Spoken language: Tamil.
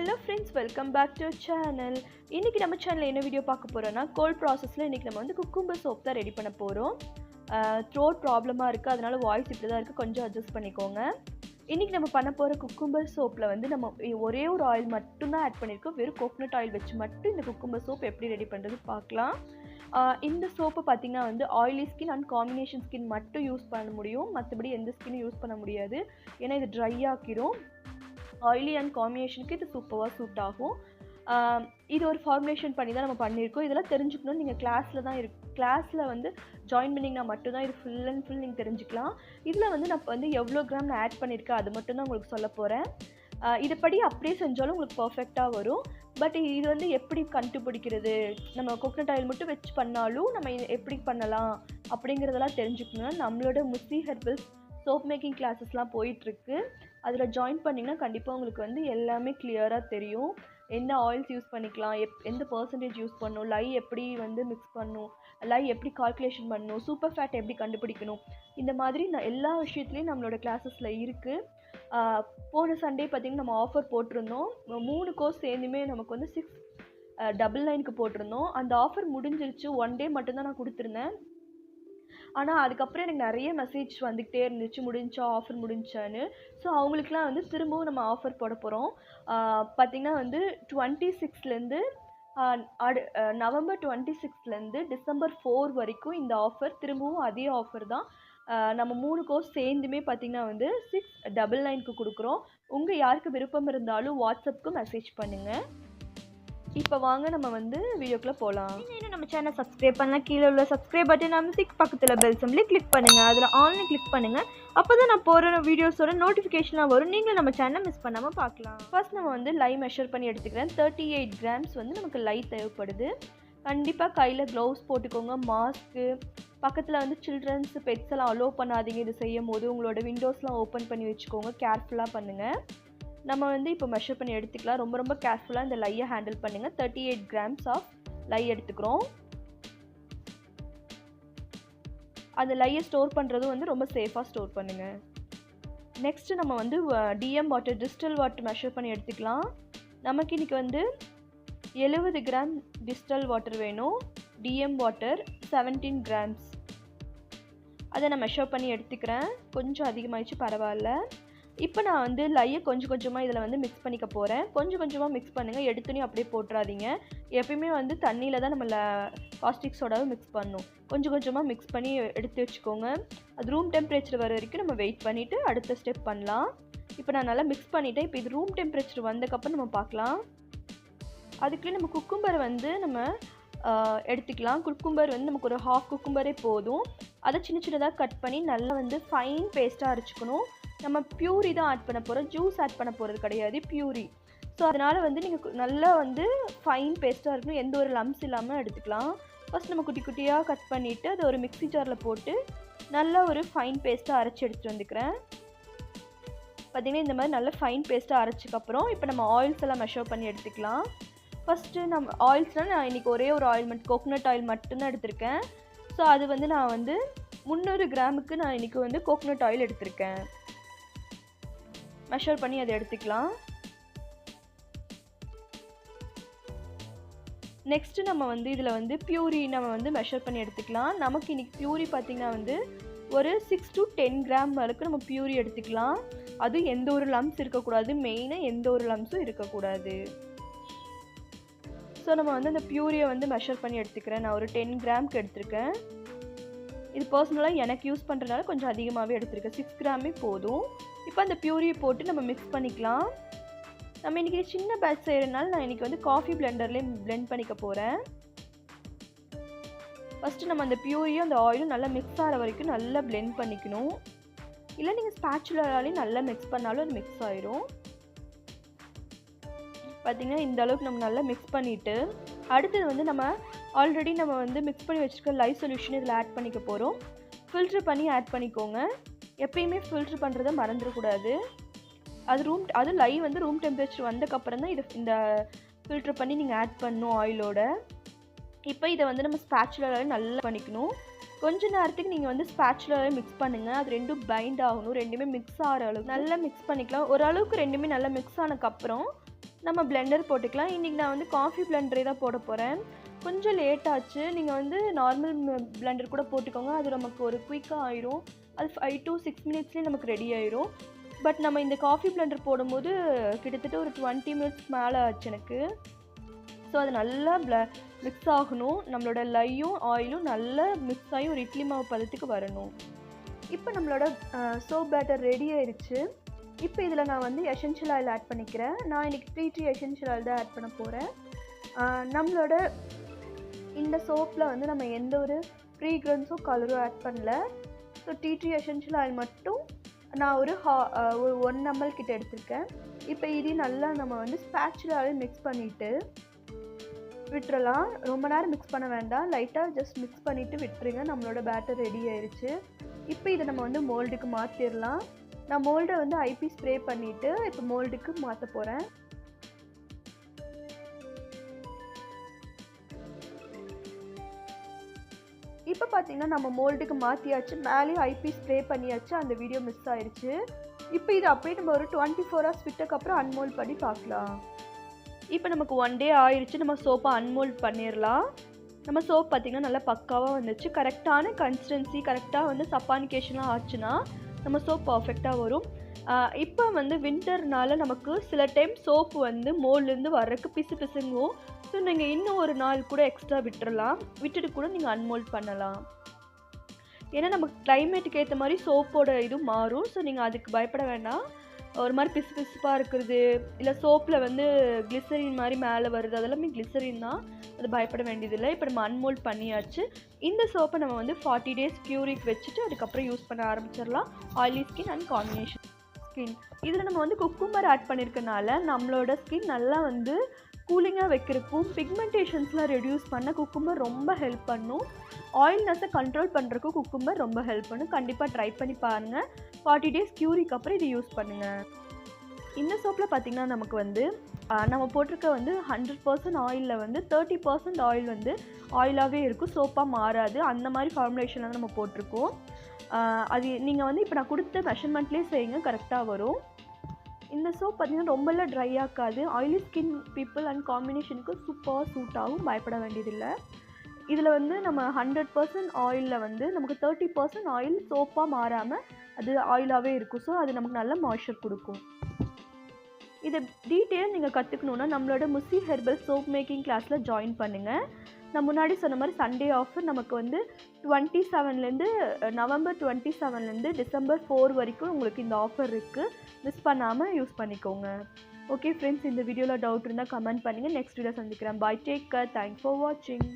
Hello friends, welcome back to our channel. இன்னைக்கு நம்ம சேனல்ல என்ன வீடியோ பார்க்க போறோம்னா கோல்ட் ப்ராசஸ்ல இன்னைக்கு நம்ம வந்து குக்கும்பர் சோப் தான் ரெடி பண்ண போறோம். த்ரோட் ப்ராப்ளமா இருக்கு, அதனால வாய்ஸ் இப்படி தான் இருக்கு, கொஞ்சம் அட்ஜஸ்ட் பண்ணிக்கோங்க. இன்னைக்கு நம்ம பண்ண போற குக்கும்பர் சோப்ல வந்து நம்ம ஒரே ஒரு ஆயில் மட்டும் தான் ஆட் பண்ணிருக்கோம். வெறும் கோகனட் ஆயில் வச்சு மட்டும் இந்த குக்கும்பர் சோப் எப்படி ரெடி பண்றது பார்க்கலாம். இந்த சோப்பு பார்த்தீங்கன்னா வந்து oily skin and combination skin மட்டும் யூஸ் பண்ண முடியும், மற்றபடி எந்த ஸ்கின்னும் யூஸ் பண்ண முடியாது. ஏன்னா இது ட்ரை ஆக்கிரும். ஆயிலி அண்ட் காம்பினேஷனுக்கு இது சூப்பராக சூட் ஆகும். இது ஒரு ஃபார்முலேஷன் பண்ணி தான் நம்ம பண்ணியிருக்கோம். இதெல்லாம் தெரிஞ்சுக்கணும். நீங்கள் கிளாஸில் வந்து ஜாயின் பண்ணிங்கன்னா மட்டும்தான் இது ஃபுல் அண்ட் ஃபுல் நீங்கள் தெரிஞ்சுக்கலாம். இதில் வந்து நான் வந்து எவ்வளோ கிராம் நான் ஆட் பண்ணியிருக்கேன் அது மட்டும் தான் உங்களுக்கு சொல்ல போகிறேன். இதுபடி அப்படியே செஞ்சாலும் உங்களுக்கு பர்ஃபெக்டாக வரும். பட் இது வந்து எப்படி கண்டுபிடிக்கிறது, நம்ம கோகனட் ஆயில் மட்டும் வச்சு பண்ணாலும் நம்ம எப்படி பண்ணலாம் அப்படிங்கிறதெல்லாம் தெரிஞ்சுக்கணும். நம்மளோட முஸ்லி ஹெர்பல்ஸ் சோப் மேக்கிங் கிளாஸஸ்லாம் போயிட்டுருக்கு. அதில் ஜாயின் பண்ணிங்கன்னா கண்டிப்பாக உங்களுக்கு வந்து எல்லாமே கிளியராக தெரியும். என்ன ஆயில்ஸ் யூஸ் பண்ணிக்கலாம், எந்த பர்சன்டேஜ் யூஸ் பண்ணணும், லை எப்படி வந்து மிக்ஸ் பண்ணணும், லை எப்படி கால்குலேஷன் பண்ணணும், சூப்பர் ஃபேட் எப்படி கண்டுபிடிக்கணும், இந்த மாதிரி எல்லா விஷயத்துலையும் நம்மளோட கிளாஸஸில் இருக்குது. போன சண்டே பார்த்திங்கன்னா நம்ம ஆஃபர் போட்டிருந்தோம். 3 கோர்ஸ் சேர்ந்துமே நமக்கு வந்து 699க்கு போட்டிருந்தோம். அந்த ஆஃபர் முடிஞ்சிருச்சு. 1 டே மட்டும்தான் நான் கொடுத்துருந்தேன். ஆனால் அதுக்கப்புறம் எனக்கு நிறைய மெசேஜ் வந்துக்கிட்டே இருந்துச்சு, முடிஞ்சா ஆஃபர் முடிஞ்சான்னு. ஸோ அவங்களுக்குலாம் வந்து திரும்பவும் நம்ம ஆஃபர் போட போகிறோம். பார்த்திங்கன்னா வந்து 26லேருந்து நவம்பர் 26லேருந்து டிசம்பர் 4 வரைக்கும் இந்த ஆஃபர் திரும்பவும் அதே ஆஃபர் தான். நம்ம 3 கோர்ஸ் சேர்ந்துமே பார்த்திங்கன்னா வந்து 699க்கு கொடுக்குறோம். உங்கள் யாருக்கு விருப்பம் இருந்தாலும் வாட்ஸ்அப்புக்கு மெசேஜ் பண்ணுங்கள். இப்போ வாங்க நம்ம வந்து வீடியோக்குள்ளே போகலாம். இன்னும் நம்ம சேனல் சப்ஸ்கிரைப் பண்ணலாம். கீழே உள்ள சப்ஸ்கிரைப் பட்டன் அமைத்து பக்கத்தில் பெல் சிம்பிள் கிளிக் பண்ணுங்கள். அதில் ஆன்லைன் கிளிக் பண்ணுங்கள். அப்போ தான் நான் போகிற வீடியோஸோட நோட்டிஃபிகேஷனாக வரும். நீங்கள் நம்ம சேனலை மிஸ் பண்ணாமல் பார்க்கலாம். ஃபர்ஸ்ட் நம்ம வந்து லை மெஷர் பண்ணி எடுத்துக்கிறேன். 38 கிராம்ஸ் வந்து நமக்கு லை தேவைப்படுது. கண்டிப்பாக கையில் க்ளவுஸ் போட்டுக்கோங்க. மாஸ்க்கு பக்கத்தில் வந்து சில்ட்ரன்ஸ் பெட்ஸ் எல்லாம் அலோவ் பண்ணாதீங்க. இது செய்யும் போது உங்களோட விண்டோஸ்லாம் ஓப்பன் பண்ணி வச்சுக்கோங்க. கேர்ஃபுல்லாக பண்ணுங்கள். நம்ம வந்து இப்போ மெஷர் பண்ணி எடுத்துக்கலாம். ரொம்ப ரொம்ப கேர்ஃபுல்லாக இந்த லையை ஹேண்டில் பண்ணுங்கள். 38 கிராம்ஸ் ஆஃப் லை எடுத்துக்கிறோம். அந்த லையை ஸ்டோர் பண்ணுறதும் வந்து ரொம்ப சேஃபாக ஸ்டோர் பண்ணுங்கள். நெக்ஸ்ட்டு நம்ம வந்து DM water, distil water measure பண்ணி எடுத்துக்கலாம். நமக்கு இன்றைக்கி வந்து 70 கிராம் டிஸ்டில் வாட்டர் வேணும். DM water 17 grams. அதை நான் மெஷர் பண்ணி எடுத்துக்கிறேன். கொஞ்சம் அதிகமாகிடுச்சு, பரவாயில்ல. இப்போ நான் வந்து லையை கொஞ்சம் கொஞ்சமாக இதில் வந்து மிக்ஸ் பண்ணிக்க போகிறேன். கொஞ்சம் கொஞ்சமாக மிக்ஸ் பண்ணுங்கள். எடுத்துனே அப்படியே போட்டுறாதீங்க. எப்பயுமே வந்து தண்ணியில் தான் நம்ம காஸ்டிக் சோடாவை மிக்ஸ் பண்ணணும். கொஞ்சம் கொஞ்சமாக மிக்ஸ் பண்ணி எடுத்து வச்சுக்கோங்க. அது ரூம் டெம்பரேச்சர் வர வரைக்கும் நம்ம வெயிட் பண்ணிவிட்டு அடுத்த ஸ்டெப் பண்ணலாம். இப்போ நான் நல்லா மிக்ஸ் பண்ணிவிட்டேன். இப்போ இது ரூம் டெம்பரேச்சர் வந்தக்கப்புறம் நம்ம பார்க்கலாம். அதுக்குள்ளே நம்ம குக்கும்பரை வந்து நம்ம எடுத்துக்கலாம். குக்கும்பர் வந்து நமக்கு ஒரு ஹாஃப் குக்கும்பரே போதும். அதை சின்ன சின்னதாக கட் பண்ணி நல்லா வந்து ஃபைன் பேஸ்ட்டாக அரைச்சிக்கணும். நம்ம பியூரி தான் ஆட் பண்ண போகிறோம், ஜூஸ் ஆட் பண்ண போகிறது கிடையாது, பியூரி. ஸோ அதனால் வந்து நீங்கள் நல்லா வந்து ஃபைன் பேஸ்ட்டாக இருக்கணும். எந்த ஒரு லம்ஸ் இல்லாமல் எடுத்துக்கலாம். ஃபஸ்ட் நம்ம குட்டி குட்டியாக கட் பண்ணிவிட்டு அதை ஒரு மிக்ஸி ஜாரில் போட்டு நல்லா ஒரு ஃபைன் பேஸ்ட்டாக அரைச்சி எடுத்துகிட்டு வந்துக்கிறேன். பார்த்திங்கன்னா இந்த மாதிரி நல்லா ஃபைன் பேஸ்ட்டாக அரைச்சிக்கப்புறம் இப்போ நம்ம ஆயில்ஸ் எல்லாம் மெஷர் பண்ணி எடுத்துக்கலாம். ஃபஸ்ட்டு நம்ம ஆயில்ஸ்னால் நான் இன்றைக்கி ஒரே ஒரு ஆயில் மட்டும் கோகனட் ஆயில் மட்டும்தான் எடுத்திருக்கேன். ஸோ அது வந்து நான் வந்து 300 கிராமுக்கு நான் இன்றைக்கி வந்து கோகனட் ஆயில் எடுத்திருக்கேன். மெஷர் பண்ணி அதை எடுத்துக்கலாம். நெக்ஸ்ட்டு நம்ம வந்து இதில் வந்து பியூரி நம்ம வந்து மெஷர் பண்ணி எடுத்துக்கலாம். நமக்கு இன்றைக்கி பியூரி பார்த்திங்கன்னா வந்து ஒரு 6 to 10 கிராம் வரைக்கும் நம்ம பியூரி எடுத்துக்கலாம். அது எந்த ஒரு லம்ஸ் இருக்கக்கூடாது, மெயினாக எந்த ஒரு லம்ஸும் இருக்கக்கூடாது. ஸோ நம்ம வந்து அந்த பியூரியை வந்து மெஷர் பண்ணி எடுத்துக்கிறேன். நான் ஒரு 10 கிராமுக்கு எடுத்திருக்கேன். இது பர்சனலாக எனக்கு யூஸ் பண்ணுறதுனால கொஞ்சம் அதிகமாகவே எடுத்திருக்கேன். 6 கிராமே போதும். இப்போ அந்த பியூரியை போட்டு நம்ம மிக்ஸ் பண்ணிக்கலாம். நம்ம இன்றைக்கி சின்ன பேட்ச் செய்கிறதுனால நான் இன்றைக்கி வந்து காஃபி பிளெண்டர்லேயே பிளெண்ட் பண்ணிக்க போகிறேன். ஃபஸ்ட்டு நம்ம அந்த பியூரியும் அந்த ஆயிலும் நல்லா மிக்ஸ் ஆகிற வரைக்கும் நல்லா பிளெண்ட் பண்ணிக்கணும். இல்லை நீங்கள் ஸ்பேச்சுலாலையும் நல்லா மிக்ஸ் பண்ணாலும் அது மிக்ஸ் ஆயிரும். பார்த்திங்கன்னா இந்த அளவுக்கு நம்ம நல்லா மிக்ஸ் பண்ணிவிட்டு அடுத்தது வந்து நம்ம ஆல்ரெடி நம்ம வந்து மிக்ஸ் பண்ணி வச்சுருக்க லைவ் சொல்யூஷன் இதில் ஆட் பண்ணிக்க போகிறோம். ஃபில்ட்ரு பண்ணி ஆட் பண்ணிக்கோங்க. எப்பயுமே ஃபில்ட்ரு பண்ணுறதை மறந்துடக்கூடாது. அது லைவ் வந்து ரூம் டெம்பரேச்சர் வந்தக்கப்புறம் தான் இந்த ஃபில்ட்ரு பண்ணி நீங்கள் ஆட் பண்ணணும் ஆயிலோட. இப்போ இதை வந்து நம்ம ஸ்பேச்சுலாலே நல்லா பண்ணிக்கணும். கொஞ்ச நேரத்துக்கு நீங்கள் வந்து ஸ்பேச்சுலாலே மிக்ஸ் பண்ணுங்கள். அது ரெண்டும் பைண்ட் ஆகணும். ரெண்டுமே மிக்ஸ் ஆகிற அளவுக்கு நல்லா மிக்ஸ் பண்ணிக்கலாம். ஓரளவுக்கு ரெண்டுமே நல்லா மிக்ஸ் ஆனதுக்கப்புறம் நம்ம பிளெண்டர் போட்டுக்கலாம். இன்றைக்கி நான் வந்து காஃபி பிளெண்டரே தான் போட போகிறேன். கொஞ்சம் லேட் ஆச்சு. நீங்கள் வந்து நார்மல் பிளெண்டர் கூட போட்டுக்கோங்க. அது நமக்கு ஒரு குயிக்காக ஆயிரும். அது 5 to 6 மினிட்ஸ்லேயே நமக்கு ரெடி ஆயிரும். பட் நம்ம இந்த காஃபி பிளெண்டர் போடும்போது கிட்டத்தட்ட ஒரு 20 மினிட்ஸ் மேலே ஆச்சு எனக்கு. ஸோ அது நல்லா மிக்ஸ் ஆகணும். நம்மளோட லையும் ஆயிலும் நல்லா மிக்ஸ் ஆகி ஒரு இட்லி மாவு பதத்துக்கு வரணும். இப்போ நம்மளோட சோப் பேட்டர் ரெடி ஆயிடுச்சு. இப்போ இதில் நான் வந்து எசென்ஷியல் ஆயில் ஆட் பண்ணிக்கிறேன். நான் இன்றைக்கி ட்ரீ எசென்ஷியல் ஆயில் தான் ஆட் பண்ண போகிறேன். நம்மளோட இந்த சோப்பில் வந்து நம்ம எந்த ஒரு ஃப்ரீக்ரன்ஸோ கலரும் ஆட் பண்ணல. ஸோ ட்ரீ எசென்ஷியல் ஆயில் மட்டும் நான் ஒரு 1 ml கிட்ட எடுத்திருக்கேன். இப்போ இதையும் நல்லா நம்ம வந்து ஸ்பேச்சுலாவே மிக்ஸ் பண்ணிவிட்டு விட்டுறலாம். ரொம்ப நேரம் மிக்ஸ் பண்ண வேண்டாம். லைட்டாக ஜஸ்ட் மிக்ஸ் பண்ணிவிட்டு விட்டுருங்க. நம்மளோட பேட்டர் ரெடி ஆயிடுச்சு. இப்போ இதை நம்ம வந்து மோல்டுக்கு மாற்றிடலாம். நான் மோல்டை வந்து ஐபி ஸ்ப்ரே பண்ணிவிட்டு இப்போ மோல்டுக்கு மாற்ற போகிறேன். இப்போ பார்த்தீங்கன்னா நம்ம மோல்டுக்கு மாற்றியாச்சு. மேலேயும் ஐபி ஸ்ப்ரே பண்ணியாச்சு. அந்த வீடியோ மிஸ் ஆயிடுச்சு. இப்போ இது அப்படியே நம்ம ஒரு 24 hours விட்டதுக்கப்புறம் அன்மோல்ட் பண்ணி பார்க்கலாம். இப்போ நமக்கு 1 day ஆயிடுச்சு. நம்ம சோப்பை அன்மோல்ட் பண்ணிடலாம். நம்ம சோப் பார்த்திங்கன்னா நல்லா பக்காவாக வந்துச்சு. கரெக்டான கன்சிஸ்டன்சி கரெக்டாக வந்து சப்பானிகேஷன்லாம் ஆச்சுன்னா நம்ம சோப் பர்ஃபெக்டாக வரும். இப்போ வந்து வின்டர்னால நமக்கு சில டைம் சோப்பு வந்து மோல்லேருந்து வர்றதுக்கு பிசுங்குவோம். ஸோ நீங்கள் இன்னும் ஒரு நாள் கூட எக்ஸ்ட்ரா விட்டுறலாம். விட்டுட்டு கூட நீங்கள் அன்மோல்ட் பண்ணலாம். ஏன்னா நமக்கு கிளைமேட்டுக்கு ஏற்ற மாதிரி சோப்போட இது மாறும். ஸோ நீங்கள் அதுக்கு பயப்பட வேண்டாம். ஒரு மாதிரி பிசுப்பாக இருக்கிறது இல்லை சோப்பில் வந்து கிளிசரின் மாதிரி மேலே வருது, அதெல்லாமே கிளிசரின் தான். அது பயப்பட வேண்டியதில்லை. இப்போ நம்ம அன்மோல்ட் பண்ணியாச்சு. இந்த சோப்பை நம்ம வந்து 40 days க்யூரிக்கு வச்சுட்டு அதுக்கப்புறம் யூஸ் பண்ண ஆரம்பிச்சிடலாம். Oily skin and combination skin. இதில் நம்ம வந்து குக்கும்பர் ஆட் பண்ணியிருக்கனால நம்மளோட ஸ்கின் நல்லா வந்து கூலிங்காக வைக்கிறதுக்கும் பிக்மெண்டேஷன்ஸ்லாம் ரெடியூஸ் பண்ண குக்கும்பர் ரொம்ப ஹெல்ப் பண்ணும். ஆயில்னஸை கண்ட்ரோல் பண்ணுறதுக்கும் குக்கும்பர் ரொம்ப ஹெல்ப் பண்ணும். கண்டிப்பாக ட்ரை பண்ணி பாருங்கள். 40 days க்யூரிக்கு அப்புறம் இதை யூஸ் பண்ணுங்கள். இந்த சோப்பில் பார்த்திங்கன்னா நமக்கு வந்து நம்ம போட்டிருக்க வந்து 100% ஆயிலில் வந்து 30% ஆயில் வந்து ஆயிலாகவே இருக்கும். சோப்பாக மாறாது. அந்த மாதிரி ஃபார்முலேஷனில் தான் நம்ம போட்டிருக்கோம். அது நீங்கள் வந்து இப்போ நான் கொடுத்த மெஷர்மெண்ட்லேயே செய்யுங்க, கரெக்டாக வரும். இந்த சோப் பார்த்திங்கன்னா ரொம்பலாம் ட்ரை ஆக்காது. ஆயிலி ஸ்கின் பீப்புள் அண்ட் காம்பினேஷனுக்கு சூப்பராக சூட் ஆகும். பயப்பட வேண்டியதில்லை. இதில் வந்து நம்ம 100% ஆயிலில் வந்து நமக்கு 30% ஆயில் சோப்பாக மாறாமல் அது ஆயிலாகவே இருக்கும். ஸோ அது நமக்கு நல்ல மாய்ஸ்சர் கொடுக்கும். இதை டீட்டெயில் நீங்கள் கற்றுக்கணுன்னா நம்மளோட முசி ஹெர்பல் சோப் மேக்கிங் கிளாஸில் ஜாயின் பண்ணுங்கள். நான் முன்னாடி சொன்ன மாதிரி சண்டே ஆஃபர் நமக்கு வந்து 27லேருந்து நவம்பர் 27லேருந்து டிசம்பர் 4 வரைக்கும் உங்களுக்கு இந்த ஆஃபர் இருக்குது. மிஸ் பண்ணாமல் யூஸ் பண்ணிக்கோங்க. ஓகே ஃப்ரெண்ட்ஸ், இந்த வீடியோவில் டவுட் இருந்தால் கமெண்ட் பண்ணுங்கள். நெக்ஸ்ட் வீடியோ சந்திக்கிறேன். Bye, take care. Thanks for வாட்சிங்.